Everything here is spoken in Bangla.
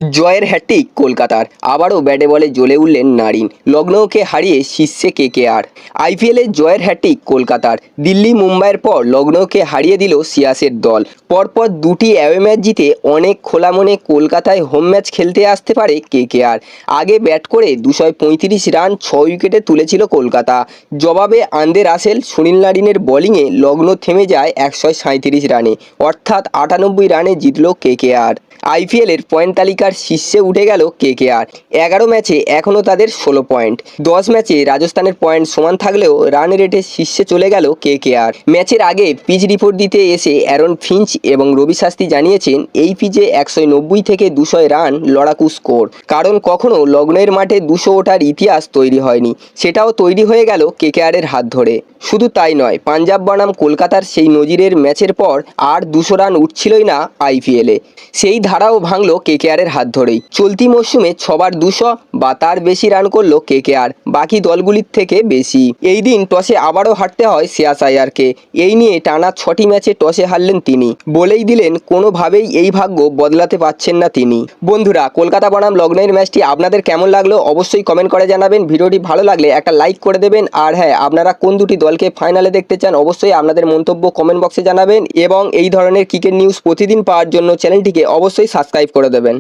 জয়ের হ্যাট্রিক কলকাতার, আবারও ব্যাটে বলে জ্বলে উঠলেন নারিন, লখনৌকে হারিয়ে শীর্ষে কেকেআর। আইপিএলে জয়ের হ্যাট্রিক কলকাতার, দিল্লি মুম্বাইয়ের পর লখনৌকে হারিয়ে দিল সিয়াসের দল। পরপর দুটি অ্যাওয়ে ম্যাচ জিতে অনেক খোলা মনে কলকাতায় হোম ম্যাচ খেলতে আসতে পারে কেকেআর। আগে ব্যাট করে 235 রান 6 উইকেটে তুলেছিল কলকাতা। জবাবে আন্দে রাসেল, সুনীল নারিনের বোলিংয়ে লখনৌ থেমে যায় 137 রানে, অর্থাৎ 98 রানে জিতল কেকেআর। আইপিএলের পয়েন্ট তালিকার শীর্ষে উঠে গেল কেকেআর। 11 ম্যাচে এখনও তাদের 16 পয়েন্ট। 10 ম্যাচে রাজস্থানের পয়েন্ট সমান থাকলেও রান রেটে শীর্ষে চলে গেল কেকেআর। ম্যাচের আগে পিচ রিপোর্ট দিতে এসে অ্যারন ফিঞ্চ এবং রবি শাস্ত্রী জানিয়েছেন, এই পিচে 190 থেকে 200 রান লড়াকু স্কোর। কারণ কখনও লখনৌয়ের মাঠে 200 ওঠার ইতিহাস তৈরি হয়নি, সেটাও তৈরি হয়ে গেল কেকেআরের হাত ধরে। শুধু তাই নয়, পাঞ্জাব বনাম কলকাতার সেই নজিরের ম্যাচের পর আর 200 রান উঠছিলই না আইপিএলে। সেই ধারাও ভাঙল কেকেআরের হাত ধরেই। চলতি মরশুমে 6বার 200 বা তার বেশি রান করল কেকেআর, বাকি দলগুলির থেকে বেশি। এই দিন টসে আবারও হারতে হয় শ্রেয়াস আইয়ারকে। এই নিয়ে টানা 6টি ম্যাচে টসে হারলেন তিনি, বলেই দিলেন কোনোভাবেই এই ভাগ্য বদলাতে পারছেন না তিনি। বন্ধুরা, কলকাতা বনাম লখনৌয়ের ম্যাচটি আপনাদের কেমন লাগলো অবশ্যই কমেন্ট করে জানাবেন। ভিডিওটি ভালো লাগলে একটা লাইক করে দেবেন। আর হ্যাঁ, আপনারা কোন দুটি দলকে ফাইনালে দেখতে চান অবশ্যই আপনাদের মন্তব্য কমেন্ট বক্সে জানাবেন। এবং এই ধরনের ক্রিকেট নিউজ প্রতিদিন পাওয়ার জন্য চ্যানেলটিকে অবশ্যই সাবস্ক্রাইব করে দেবেন।